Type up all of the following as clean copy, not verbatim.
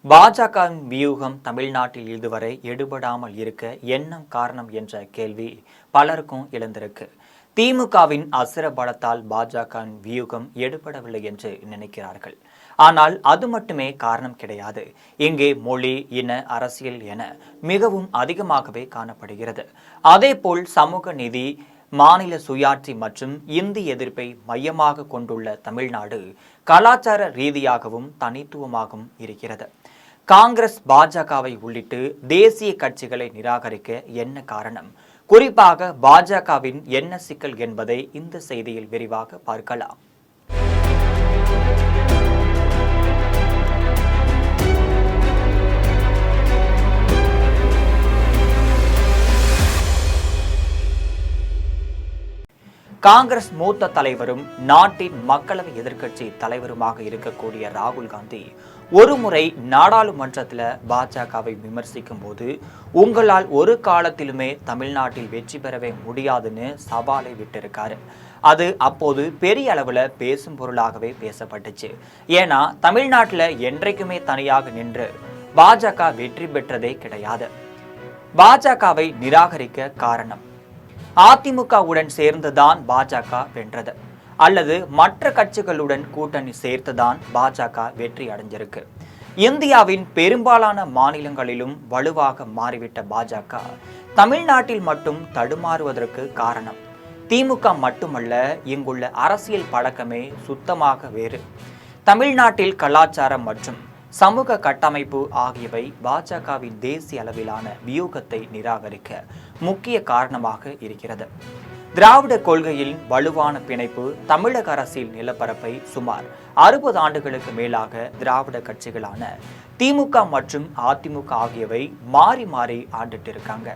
பாஜகவின் வியூகம் தமிழ்நாட்டில் இதுவரை எடுபடாமல் இருக்க என்ன காரணம் என்ற கேள்வி பலருக்கும் எழுந்திருக்கு. திமுகவின் அசுர பலத்தால் பாஜகவின் வியூகம் எடுபடவில்லை என்று நினைக்கிறார்கள். ஆனால் அது மட்டுமே காரணம் கிடையாது. இங்கே மொழி, இன, அரசியல் என மிகவும் அதிகமாகவே காணப்படுகிறது. அதேபோல் சமூக நீதி, மாநில சுயாட்சி மற்றும் இந்தி எதிர்ப்பை மையமாக கொண்டுள்ள தமிழ்நாடு கலாச்சார ரீதியாகவும் தனித்துவமாகவும் இருக்கிறது. காங்கிரஸ், பாஜகவை உள்ளிட்டு தேசிய கட்சிகளை நிராகரிக்க என்ன காரணம்? குறிப்பாக பாஜகவின் என்ன சிக்கல் என்பதை இந்த செய்தியில் விரிவாக பார்க்கலாம். காங்கிரஸ் மூத்த தலைவரும் நாட்டின் மக்களவை எதிர்க்கட்சி தலைவருமாக இருக்கக்கூடிய ராகுல் காந்தி ஒருமுறை நாடாளுமன்றத்தில் பாஜகவை விமர்சிக்கும் போது, உங்களால் ஒரு காலத்திலுமே தமிழ்நாட்டில் வெற்றி பெறவே முடியாதுன்னு சவாலை விட்டிருக்காரு. அது அப்போது பெரிய அளவில் பேசும் பொருளாகவே பேசப்பட்டுச்சு. ஏன்னா தமிழ்நாட்டில் என்றைக்குமே தனியாக நின்று பாஜக வெற்றி பெற்றதே கிடையாது. பாஜகவை நிராகரிக்க காரணம், அதிமுகவுடன் சேர்ந்துதான் பாஜக வென்றது அல்லது மற்ற கட்சிகளுடன் கூட்டணி சேர்த்துதான் பாஜக வெற்றி அடைஞ்சிருக்கு. இந்தியாவின் பெரும்பாலான மாநிலங்களிலும் வலுவாக மாறிவிட்ட பாஜக தமிழ்நாட்டில் மட்டும் தடுமாறுவதற்கு காரணம் திமுக மட்டுமல்ல, இங்குள்ள அரசியல் பழக்கமே சுத்தமாக வேறு. தமிழ்நாட்டில் கலாச்சாரம் மற்றும் சமூக கட்டமைப்பு ஆகியவை பாஜகவின் தேசிய அளவிலான வியூகத்தை நிராகரிக்க முக்கிய காரணமாக இருக்கிறது. திராவிட கொள்கையில் வலுவான பிணைப்பு தமிழக அரசியல் நிலப்பரப்பை சுமார் 60 ஆண்டுகளுக்கு மேலாக திராவிட கட்சிகளான திமுக மற்றும் அதிமுக ஆகியவை மாறி மாறி ஆண்டுட்டு இருக்காங்க.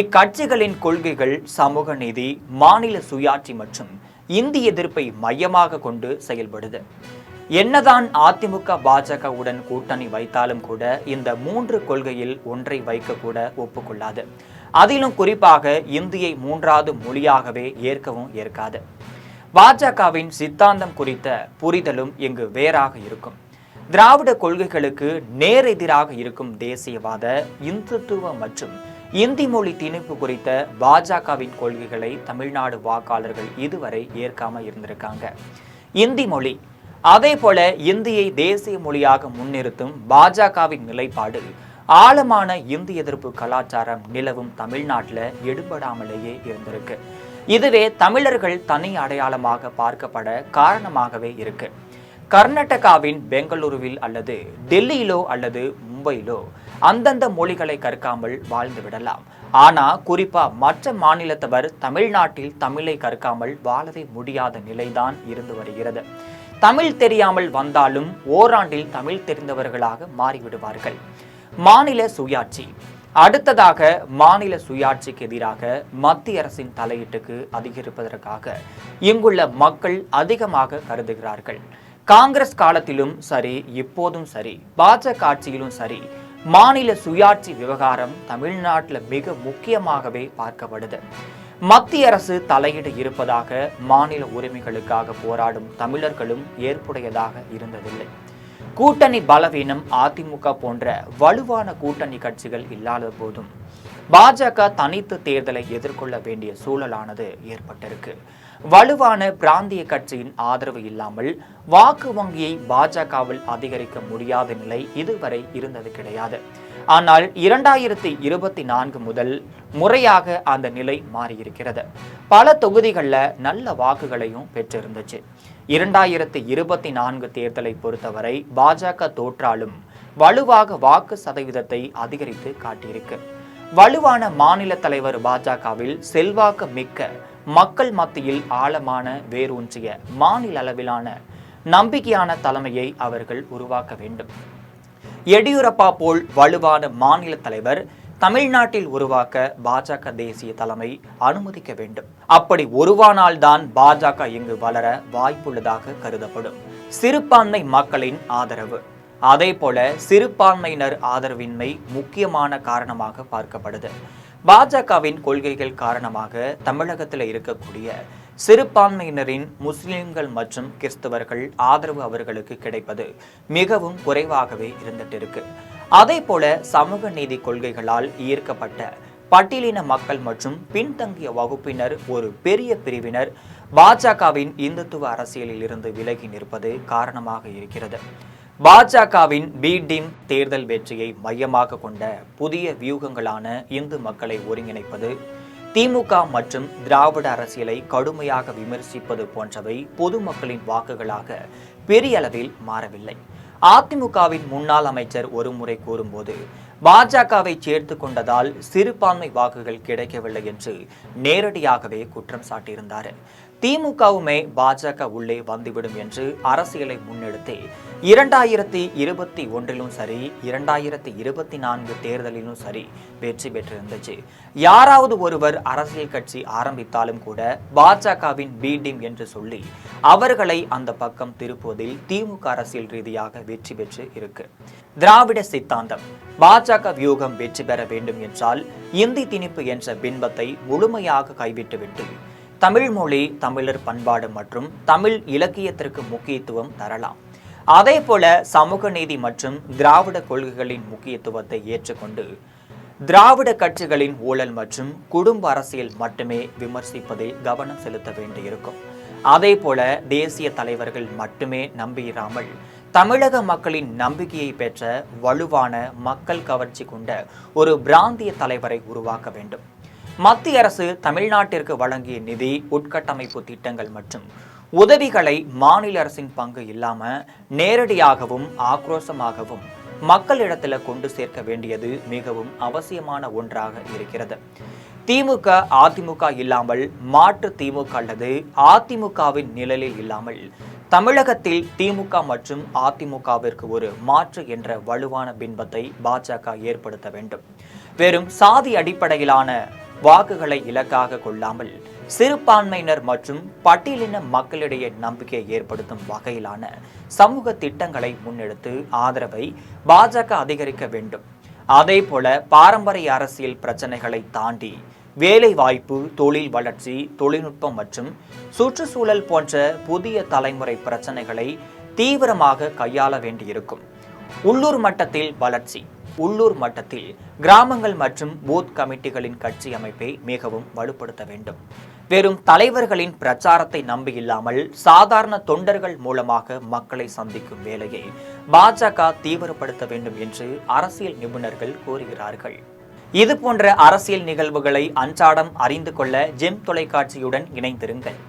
இக்கட்சிகளின் கொள்கைகள் சமூக நீதி, மாநில சுயாட்சி மற்றும் இந்தி எதிர்ப்பை மையமாக கொண்டு செயல்படுது. என்னதான் அதிமுக பாஜகவுடன் கூட்டணி வைத்தாலும் கூட இந்த 3 கொள்கையில் ஒன்றை வைக்க கூட ஒப்புக்கொள்ளாது. அதிலும் குறிப்பாக இந்தியை 3வது மொழியாகவே ஏற்கவும் ஏற்காது. பாஜகவின் சித்தாந்தம் குறித்த புரிதலும் இங்கு வேறாக இருக்கும். திராவிட கொள்கைகளுக்கு நேரெதிராக இருக்கும் தேசியவாத, இந்துத்துவ மற்றும் இந்தி மொழி திணிப்பு குறித்த பாஜகவின் கொள்கைகளை தமிழ்நாடு வாக்காளர்கள் இதுவரை ஏற்காம இருந்திருக்காங்க. இந்தி மொழி, அதே போல இந்தியை தேசிய மொழியாக முன்னிறுத்தும் பாஜகவின் நிலைப்பாடு ஆழமான இந்தி எதிர்ப்பு கலாச்சாரம் நிலவும் தமிழ்நாட்டில் எடுபடாமலேயே இருந்திருக்கு. இதுவே தமிழர்கள் தனி அடையாளமாக பார்க்கப்பட காரணமாகவே இருக்கு. கர்நாடகாவின் பெங்களூருவில் அல்லது டெல்லியிலோ அல்லது மும்பையிலோ அந்தந்த மொழிகளை கற்காமல் வாழ்ந்து விடலாம். ஆனா குறிப்பா மற்ற மாநிலத்தவர் தமிழ்நாட்டில் தமிழை கற்காமல் வாழவே முடியாத நிலைதான் இருந்து வருகிறது. தமிழ் தெரியாமல் வந்தாலும் ஓராண்டில் தமிழ் தெரிந்தவர்களாக மாறிவிடுவார்கள். மாநில சுயாட்சி, அடுத்ததாக மாநில சுயாட்சிக்கு எதிராக மத்திய அரசின் தலையீட்டுக்கு அதிகரிப்பதற்காக இங்குள்ள மக்கள் அதிகமாக கருதுகிறார்கள். காங்கிரஸ் காலத்திலும் சரி, இப்போதும் சரி, பாஜக ஆட்சியிலும் சரி, மாநில சுயாட்சி விவகாரம் தமிழ்நாட்டில் மிக முக்கியமாகவே பார்க்கப்படுது. மத்திய அரசு தலையீடு இருப்பதாக மாநில உரிமைகளுக்காக போராடும் தமிழர்களும் ஏற்புடையதாக இருந்ததில்லை. கூட்டணி பலவீனம், அதிமுக போன்ற வலுவான கூட்டணி கட்சிகள் இல்லாத போதும் பாஜக தனித்து தேர்தலை எதிர்கொள்ள வேண்டிய சூழலானது ஏற்பட்டிருக்கு. வலுவான பிராந்திய கட்சியின் ஆதரவு இல்லாமல் வாக்கு வங்கியை பாஜகவில் அதிகரிக்க முடியாத நிலை இதுவரை இருந்தது கிடையாது. ஆனால் 2024 முதல் முறையாக அந்த நிலை மாறியிருக்கிறது. பல தொகுதிகளில் நல்ல வாக்குகளையும் பெற்றிருந்துச்சு. 2024 தேர்தலை பொறுத்தவரை பாஜக தோற்றாலும் வலுவாக வாக்கு சதவீதத்தை அதிகரித்து காட்டியிருக்கு. வலுவான மாநில தலைவர் பாஜகவில் செல்வாக்கு மிக்க மக்கள் மத்தியில் ஆழமான வேரூன்றிய மாநில அளவிலான நம்பிக்கையான தலைமையை அவர்கள் உருவாக்க வேண்டும். எடியூரப்பா போல் வலுவான மாநில தலைவர் தமிழ்நாட்டில் உருவாக்க பாஜக தேசிய தலைமை அனுமதிக்க வேண்டும். அப்படி உருவானால்தான் பாஜக இங்கு வளர வாய்ப்புள்ளதாக கருதப்படும். சிறுபான்மை மக்களின் ஆதரவு, அதே போல சிறுபான்மையினர் ஆதரவின்மை முக்கியமான காரணமாக பார்க்கப்படுது. பாஜகவின் கொள்கைகள் காரணமாக தமிழகத்தில் இருக்கக்கூடிய சிறுபான்மையினரின் முஸ்லிம்கள் மற்றும் கிறிஸ்தவர்கள் ஆதரவு அவர்களுக்கு கிடைப்பது மிகவும் குறைவாகவே இருந்துட்டு இருக்கு. அதே போல சமூக நீதி கொள்கைகளால் ஈர்க்கப்பட்ட பட்டியலின மக்கள் மற்றும் பின்தங்கிய வகுப்பினர் ஒரு பெரிய பிரிவினர் பாஜகவின் இந்துத்துவ அரசியலில் இருந்து விலகி நிற்பது காரணமாக இருக்கிறது. பாஜகவின் பி டீம் தேர்தல் வெற்றியை மையமாக கொண்ட புதிய வியூகங்களான இந்து மக்களை ஒருங்கிணைப்பது, திமுக மற்றும் திராவிட அரசியலை கடுமையாக விமர்சிப்பது போன்றவை பொதுமக்களின் வாக்குகளாக பெரிய அளவில் மாறவில்லை. அதிமுகவின் முன்னாள் அமைச்சர் ஒருமுறை கூறும்போது பாஜகவை சேர்த்து கொண்டதால் சிறுபான்மை வாக்குகள் கிடைக்கவில்லை என்று நேரடியாகவே குற்றம் சாட்டியிருந்தார். திமுகவுமே பாஜக உள்ளே வந்துவிடும் என்று அரசியலை முன்னெடுத்தே 2021 சரி 2024 தேர்தலிலும் சரி வெற்றி பெற்றிருந்துச்சு. யாராவது ஒருவர் அரசியல் கட்சி ஆரம்பித்தாலும் கூட பாஜகவின் பி டீம் என்று சொல்லி அவர்களை அந்த பக்கம் திருப்புவதில் திமுக அரசியல் ரீதியாக வெற்றி பெற்று இருக்கு. திராவிட சித்தாந்தம் பாஜக வியூகம் வெற்றி பெற வேண்டும் என்றால் இந்தி திணிப்பு என்ற பின்பத்தை முழுமையாக கைவிட்டுவிட்டு தமிழ் மொழி, தமிழர் பண்பாடு மற்றும் தமிழ் இலக்கியத்திற்கு முக்கியத்துவம் தரலாம். அதே போல சமூக நீதி மற்றும் திராவிட கொள்கைகளின் முக்கியத்துவத்தை ஏற்றுக்கொண்டு திராவிட கட்சிகளின் ஊழல் மற்றும் குடும்ப அரசியல் மட்டுமே விமர்சிப்பதில் கவனம் செலுத்த வேண்டியிருக்கும். அதே போல தேசிய தலைவர்கள் மட்டுமே நம்பியிராமல் தமிழக மக்களின் நம்பிக்கையை பெற்ற வலுவான மக்கள் கவர்ச்சி கொண்ட ஒரு பிராந்திய தலைவரை உருவாக்க வேண்டும். மத்திய அரசு தமிழ்நாட்டிற்கு வழங்கிய நிதி, உட்கட்டமைப்பு திட்டங்கள் மற்றும் உதவிகளை மாநில அரசின் பங்கு இல்லாம நேரடியாகவும் ஆக்ரோஷமாகவும் மக்களிடத்துல கொண்டு சேர்க்க வேண்டியது மிகவும் அவசியமான ஒன்றாக இருக்கிறது. திமுக, அதிமுக இல்லாமல் மாற்று திமுக அல்லது அதிமுகவின் நிழலில் இல்லாமல் தமிழகத்தில் திமுக மற்றும் அதிமுகவிற்கு ஒரு மாற்று என்ற வலுவான பின்பத்தை பாஜக ஏற்படுத்த வேண்டும். வெறும் சாதி அடிப்படையிலான வாக்குகளை இலக்காக கொள்ளாமல் சிறுபான்மையினர் மற்றும் பட்டியலின மக்களிடையே நம்பிக்கையை ஏற்படுத்தும் வகையிலான சமூக திட்டங்களை முன்னெடுத்து ஆதரவை பாஜக அதிகரிக்க வேண்டும். அதே போல பாரம்பரிய அரசியல் பிரச்சனைகளை தாண்டி வேலை வாய்ப்பு, தொழில் வளர்ச்சி, தொழில்நுட்பம் மற்றும் சுற்றுச்சூழல் போன்ற புதிய தலைமுறை பிரச்சனைகளை தீவிரமாக கையாள வேண்டியிருக்கும். உள்ளூர் மட்டத்தில் வளர்ச்சி, உள்ளூர் மட்டத்தில் கிராமங்கள் மற்றும் பூத் கமிட்டிகளின் கட்சி அமைப்பை மிகவும் வலுப்படுத்த வேண்டும். வெறும் தலைவர்களின் பிரச்சாரத்தை நம்பியில்லாமல் சாதாரண தொண்டர்கள் மூலமாக மக்களை சந்திக்கும் வேலையை பாஜக தீவிரப்படுத்த வேண்டும் என்று அரசியல் நிபுணர்கள் கூறுகிறார்கள். இது போன்ற அரசியல் நிகழ்வுகளை அன்றாடம் அறிந்து கொள்ள ஜெம் தொலைக்காட்சியுடன் இணைந்திருங்கள்.